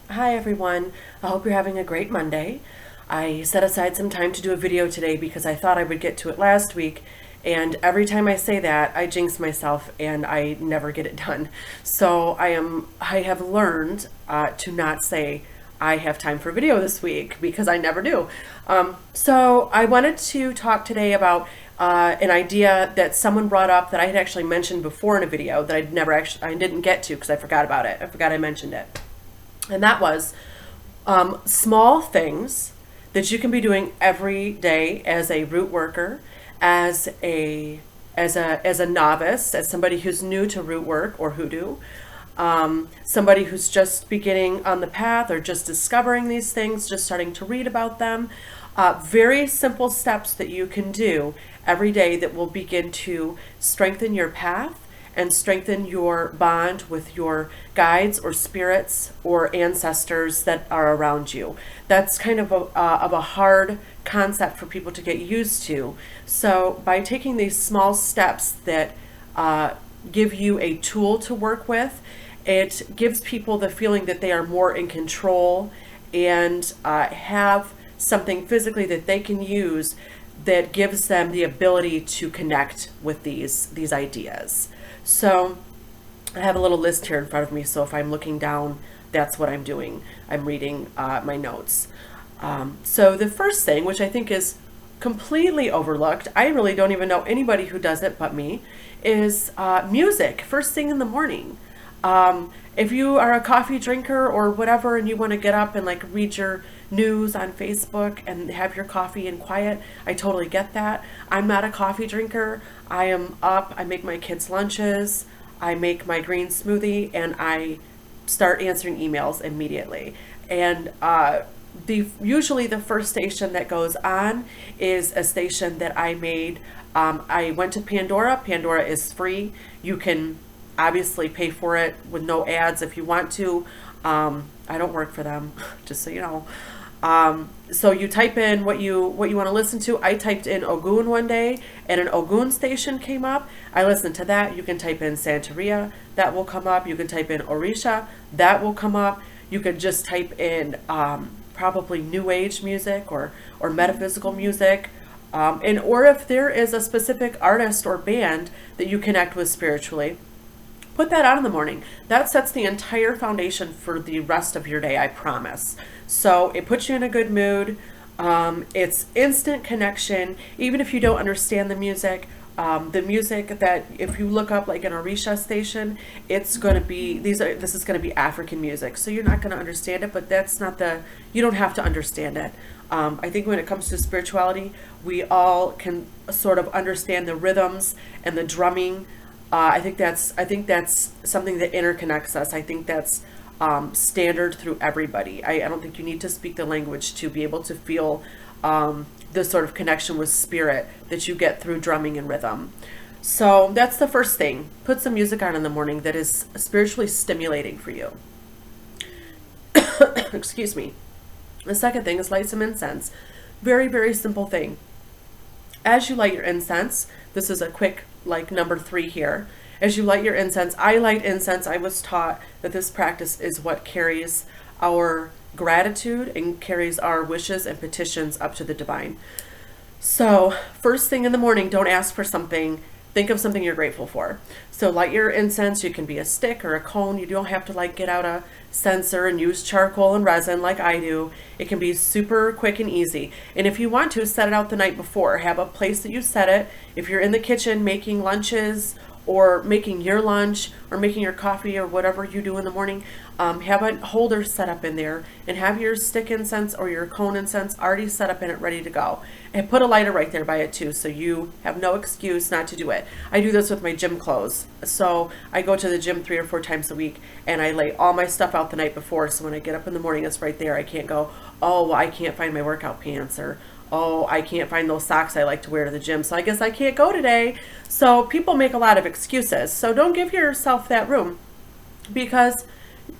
Hi everyone, I hope you're having a great Monday. I set aside some time to do a video today because I thought I would get to it last week, and every time I say that, I jinx myself and I never get it done. So I have learned to not say I have time for video this week because I never do. So I wanted to talk today about an idea that someone brought up that I had actually mentioned before in a video that I didn't get to because I forgot about it. I forgot I mentioned it. And that was small things that you can be doing every day as a root worker, as a novice, as somebody who's new to root work or hoodoo, somebody who's just beginning on the path or just discovering these things, just starting to read about them. Very simple steps that you can do every day that will begin to strengthen your path and strengthen your bond with your guides or spirits or ancestors that are around you. That's kind of a hard concept for people to get used to. So by taking these small steps that give you a tool to work with, it gives people the feeling that they are more in control and have something physically that they can use that gives them the ability to connect with these ideas. So I have a little list here in front of me, so if I'm looking down, that's what I'm doing. I'm reading my notes. So the first thing, which I think is completely overlooked, I really don't even know anybody who does it but me, is music first thing in the morning. If you are a coffee drinker or whatever and you want to get up and like read your news on Facebook and have your coffee in quiet, I totally get that. I'm not a coffee drinker. I am up, I make my kids lunches, I make my green smoothie, and I start answering emails immediately. And usually the first station that goes on is a station that I made. I went to Pandora. Pandora is free. You can obviously pay for it with no ads if you want to. I don't work for them, just so you know. So you type in what you want to listen to. I typed in Ogun one day and an Ogun station came up. I listened to that. You can type in Santeria, that will come up. You can type in Orisha, that will come up. You could just type in probably new age music or metaphysical music. Or if there is a specific artist or band that you connect with spiritually, put that on in the morning. That sets the entire foundation for the rest of your day, I promise. So it puts you in a good mood. It's instant connection. Even if you don't understand the music that if you look up like an Orisha station, it's going to be, this is going to be African music. So you're not going to understand it, but you don't have to understand it. I think when it comes to spirituality, we all can sort of understand the rhythms and the drumming. I think that's something that interconnects us. I think that's standard through everybody. I don't think you need to speak the language to be able to feel the sort of connection with spirit that you get through drumming and rhythm. So that's the first thing. Put some music on in the morning that is spiritually stimulating for you. Excuse me. The second thing is light some incense. Very, very simple thing. As you light your incense, this is a quick like number 3 here. As you light your incense, I light incense. I was taught that this practice is what carries our gratitude and carries our wishes and petitions up to the divine. So first thing in the morning, don't ask for something. Think of something you're grateful for. So light your incense. You can be a stick or a cone. You don't have to like get out a censer and use charcoal and resin like I do. It can be super quick and easy. And if you want to, set it out the night before. Have a place that you set it. If you're in the kitchen making lunches or making your lunch or making your coffee or whatever you do in the morning, have a holder set up in there and have your stick incense or your cone incense already set up in it, ready to go. And put a lighter right there by it too, so you have no excuse not to do it. I do this with my gym clothes. So I go to the gym 3 or 4 times a week and I lay all my stuff out the night before, so when I get up in the morning, it's right there. I can't go, oh, well, I can't find my workout pants, or oh, I can't find those socks I like to wear to the gym, so I guess I can't go today. So people make a lot of excuses. So don't give yourself that room, because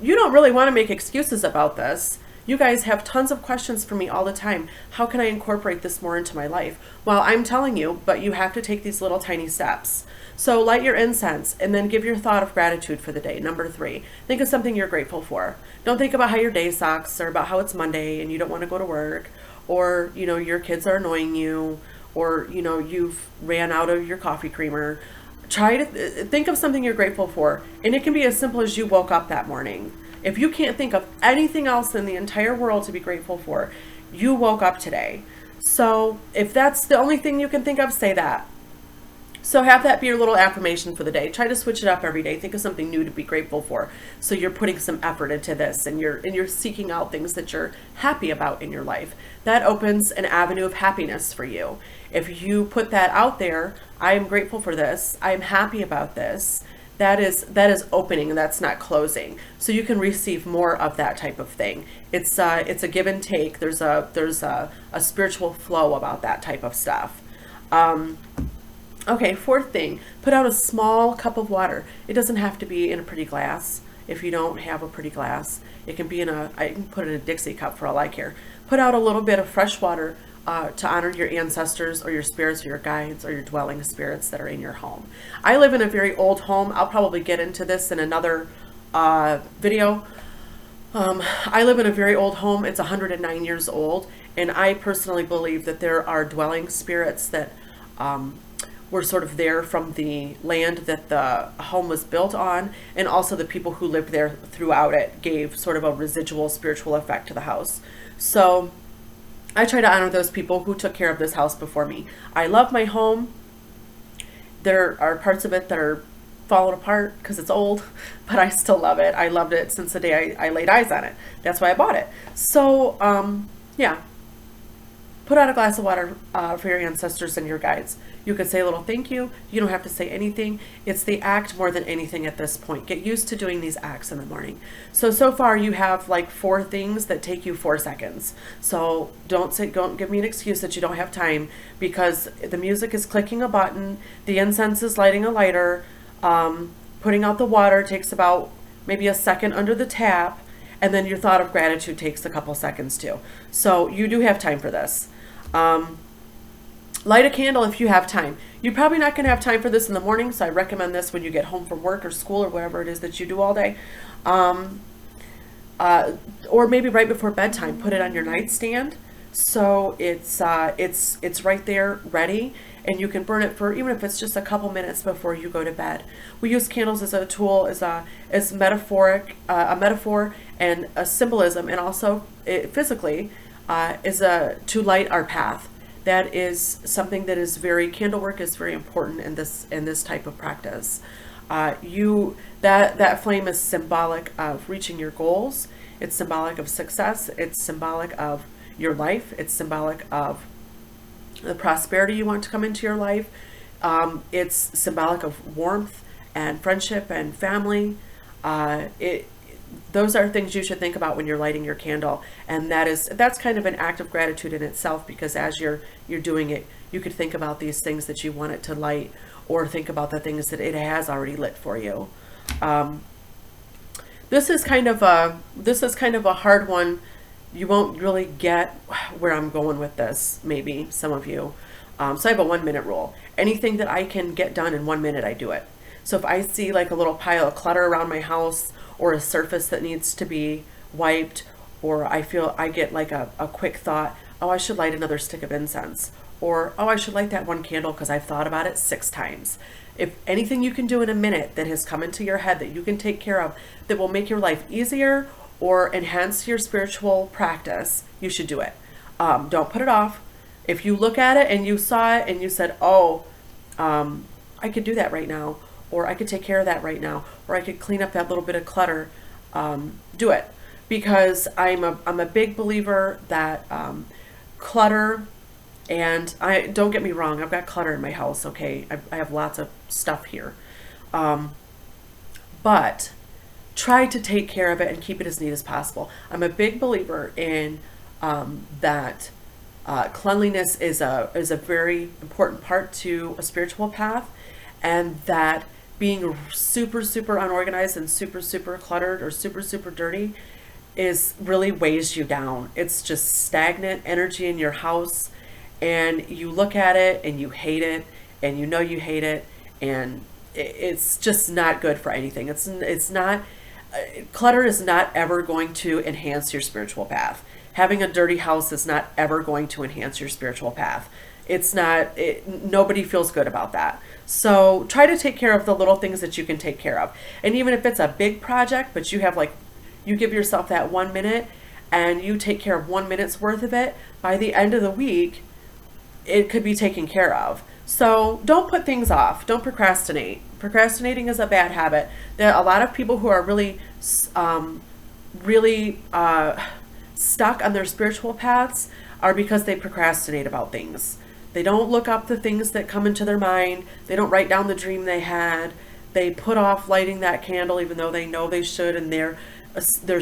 you don't really want to make excuses about this. You guys have tons of questions for me all the time. How can I incorporate this more into my life? Well, I'm telling you, but you have to take these little tiny steps. So light your incense and then give your thought of gratitude for the day. Number 3, think of something you're grateful for. Don't think about how your day sucks or about how it's Monday and you don't want to go to work, or, you know, your kids are annoying you, or, you know, you've ran out of your coffee creamer. Try to think of something you're grateful for. And it can be as simple as you woke up that morning. If you can't think of anything else in the entire world to be grateful for, you woke up today. So if that's the only thing you can think of, say that. So have that be your little affirmation for the day. Try to switch it up every day. Think of something new to be grateful for. So you're putting some effort into this, and you're seeking out things that you're happy about in your life. That opens an avenue of happiness for you. If you put that out there, I am grateful for this, I am happy about this, that is opening, and that's not closing. So you can receive more of that type of thing. It's a give and take. There's a spiritual flow about that type of stuff. Okay, 4th thing, put out a small cup of water. It doesn't have to be in a pretty glass. If you don't have a pretty glass, it can be I can put it in a Dixie cup for all I care. Put out a little bit of fresh water to honor your ancestors or your spirits or your guides or your dwelling spirits that are in your home. I live in a very old home. I'll probably get into this in another video. I live in a very old home. It's 109 years old, and I personally believe that there are dwelling spirits that were sort of there from the land that the home was built on, and also the people who lived there throughout it gave sort of a residual spiritual effect to the house. So I try to honor those people who took care of this house before me. I love my home. There are parts of it that are falling apart because it's old, but I still love it. I loved it since the day I laid eyes on it. That's why I bought it. So yeah, put out a glass of water for your ancestors and your guides. You could say a little thank you. You don't have to say anything. It's the act more than anything at this point. Get used to doing these acts in the morning. So far you have like 4 things that take you 4 seconds. So don't give me an excuse that you don't have time, because the music is clicking a button, the incense is lighting a lighter, putting out the water takes about maybe a second under the tap, and then your thought of gratitude takes a couple seconds too. So you do have time for this. Light a candle if you have time. You're probably not going to have time for this in the morning, so I recommend this when you get home from work or school or whatever it is that you do all day. Or maybe right before bedtime, put it on your nightstand so it's right there ready, and you can burn it for, even if it's just a couple minutes before you go to bed. We use candles as a tool, as a metaphor and a symbolism, and also physically to light our path. That is something that is candle work is very important in this type of practice. That flame is symbolic of reaching your goals. It's symbolic of success. It's symbolic of your life. It's symbolic of the prosperity you want to come into your life. It's symbolic of warmth and friendship and family. Those are things you should think about when you're lighting your candle, and that's kind of an act of gratitude in itself, because as you're doing it, you could think about these things that you want it to light, or think about the things that it has already lit for you. This is kind of a hard one. You won't really get where I'm going with this, maybe some of you. So I have a 1-minute rule. Anything that I can get done in 1 minute, I do it. So if I see like a little pile of clutter around my house, or a surface that needs to be wiped, or I get like a quick thought, oh, I should light another stick of incense, or oh, I should light that one candle because I've thought about it 6 times. If anything you can do in a minute that has come into your head that you can take care of, that will make your life easier or enhance your spiritual practice, you should do it. Don't put it off. If you look at it and you saw it and you said, oh, I could do that right now, or I could take care of that right now, or I could clean up that little bit of clutter, do it. Because I'm a big believer that clutter, and don't get me wrong, I've got clutter in my house, okay? I have lots of stuff here. But try to take care of it and keep it as neat as possible. I'm a big believer in that cleanliness is a very important part to a spiritual path, and that being super unorganized and super cluttered or super dirty is really weighs you down. It's just stagnant energy in your house, and you look at it and you hate it, and you know you hate it, and it's just not good for anything. It's not clutter is not ever going to enhance your spiritual path. Having a dirty house is not ever going to enhance your spiritual path. It's not, nobody feels good about that. So try to take care of the little things that you can take care of. And even if it's a big project, but you have like, you give yourself that 1 minute and you take care of 1 minute's worth of it, by the end of the week, it could be taken care of. So don't put things off. Don't procrastinate. Procrastinating is a bad habit. There are a lot of people who are really, really stuck on their spiritual paths are because they procrastinate about things. They don't look up the things that come into their mind. They don't write down the dream they had. They put off lighting that candle even though they know they should, and their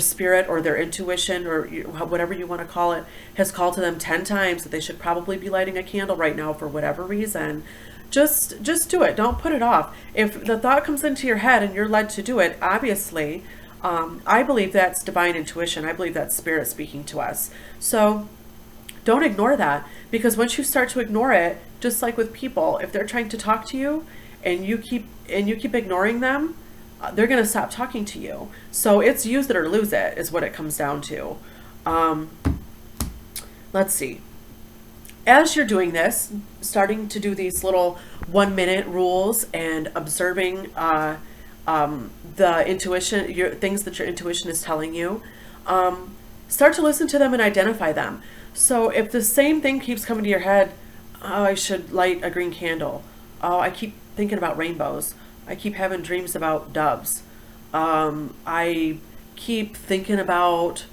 spirit or their intuition or whatever you want to call it has called to them 10 times that they should probably be lighting a candle right now for whatever reason. Just do it. Don't put it off. If the thought comes into your head and you're led to do it, obviously, I believe that's divine intuition. I believe that's spirit speaking to us. So don't ignore that, because once you start to ignore it, just like with people, if they're trying to talk to you and you keep ignoring them, they're going to stop talking to you. So it's use it or lose it is what it comes down to. Let's see. As you're doing this, starting to do these little 1 minute rules and observing the intuition, things that your intuition is telling you, start to listen to them and identify them. So if the same thing keeps coming to your head, oh, I should light a green candle. Oh, I keep thinking about rainbows. I keep having dreams about doves. I keep thinking about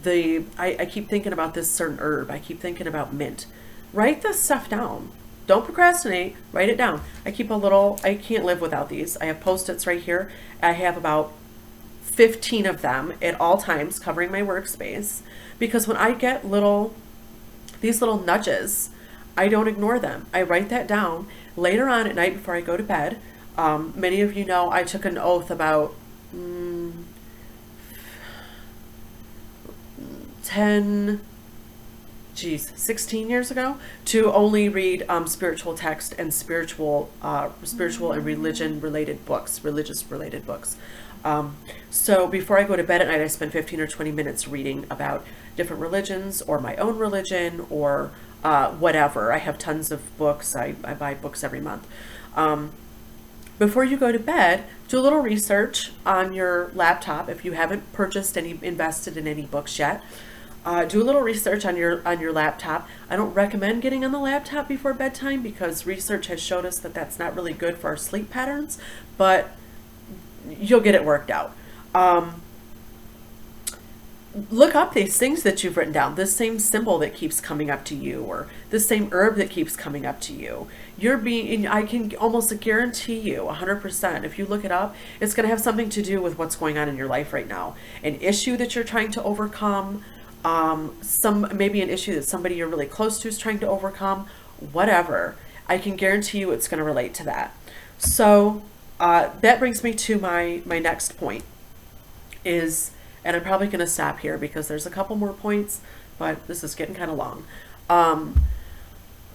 I keep thinking about this certain herb. I keep thinking about mint. Write this stuff down. Don't procrastinate. Write it down. I can't live without these. I have Post-its right here. I have about 15 of them at all times covering my workspace, because when I get these little nudges, I don't ignore them. I write that down later on at night before I go to bed. Many of you know I took an oath about 16 years ago to only read spiritual text and spiritual and religious related books. So before I go to bed at night, I spend 15 or 20 minutes reading about different religions or my own religion or whatever. I have tons of books. I buy books every month. Before you go to bed, do a little research on your laptop. If you haven't invested in any books yet, do a little research on your laptop. I don't recommend getting on the laptop before bedtime because research has showed us that that's not really good for our sleep patterns, but you'll get it worked out. Look up these things that you've written down, this same symbol that keeps coming up to you, or this same herb that keeps coming up to you. I can almost guarantee you 100%, if you look it up, it's going to have something to do with what's going on in your life right now. An issue that you're trying to overcome, maybe an issue that somebody you're really close to is trying to overcome, whatever. I can guarantee you it's going to relate to that. So that brings me to my next point is, and I'm probably going to stop here because there's a couple more points, but this is getting kind of long.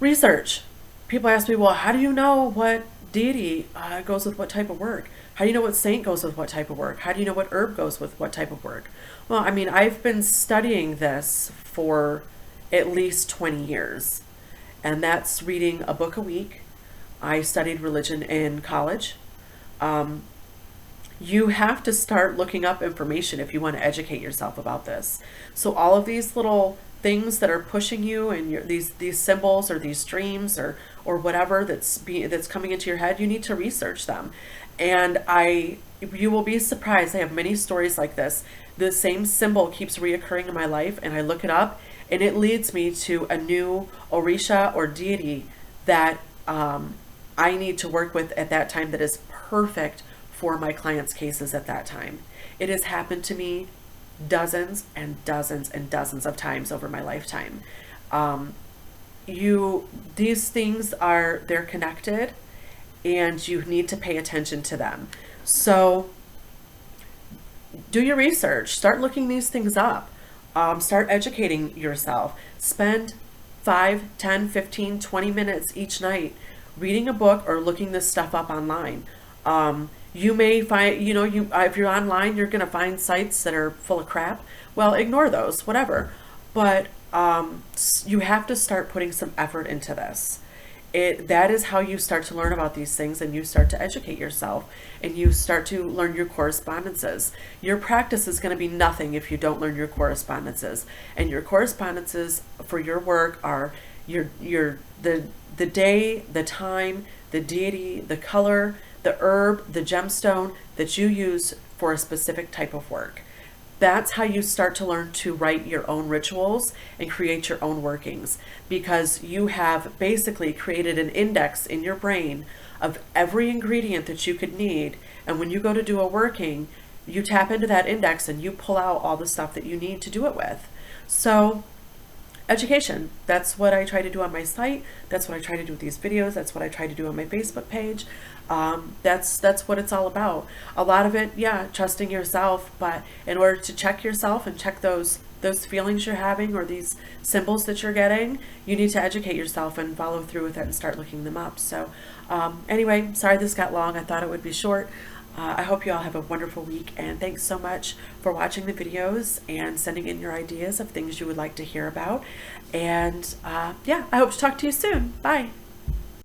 Research. People ask me, well, how do you know what deity goes with what type of work? How do you know what saint goes with what type of work? How do you know what herb goes with what type of work? Well, I mean, I've been studying this for at least 20 years, and that's reading a book a week. I studied religion in college. You have to start looking up information if you want to educate yourself about this. So all of these little things that are pushing you and these symbols or these dreams or whatever that's coming into your head, you need to research them. And you will be surprised. I have many stories like this. The same symbol keeps reoccurring in my life, and I look it up, and it leads me to a new Orisha or deity that I need to work with at that time that is perfect for my clients' cases at that time. It has happened to me dozens and dozens and dozens of times over my lifetime. These things they're connected, and you need to pay attention to them. So do your research, start looking these things up, start educating yourself. Spend 5, 10, 15, 20 minutes each night reading a book or looking this stuff up online. You may find, if you're online, you're going to find sites that are full of crap. Well, ignore those, whatever. But you have to start putting some effort into this. That is how you start to learn about these things, and you start to educate yourself, and you start to learn your correspondences. Your practice is going to be nothing if you don't learn your correspondences. And your correspondences for your work are the day, the time, the deity, the color, the herb, the gemstone that you use for a specific type of work. That's how you start to learn to write your own rituals and create your own workings, because you have basically created an index in your brain of every ingredient that you could need. And when you go to do a working, you tap into that index and you pull out all the stuff that you need to do it with. So education, that's what I try to do on my site. That's what I try to do with these videos. That's what I try to do on my Facebook page. That's what it's all about. A lot of it, yeah, trusting yourself, but in order to check yourself and check those feelings you're having or these symbols that you're getting, you need to educate yourself and follow through with it and start looking them up. So anyway, sorry this got long. I thought it would be short. I hope you all have a wonderful week, and thanks so much for watching the videos and sending in your ideas of things you would like to hear about. And yeah, I hope to talk to you soon. Bye.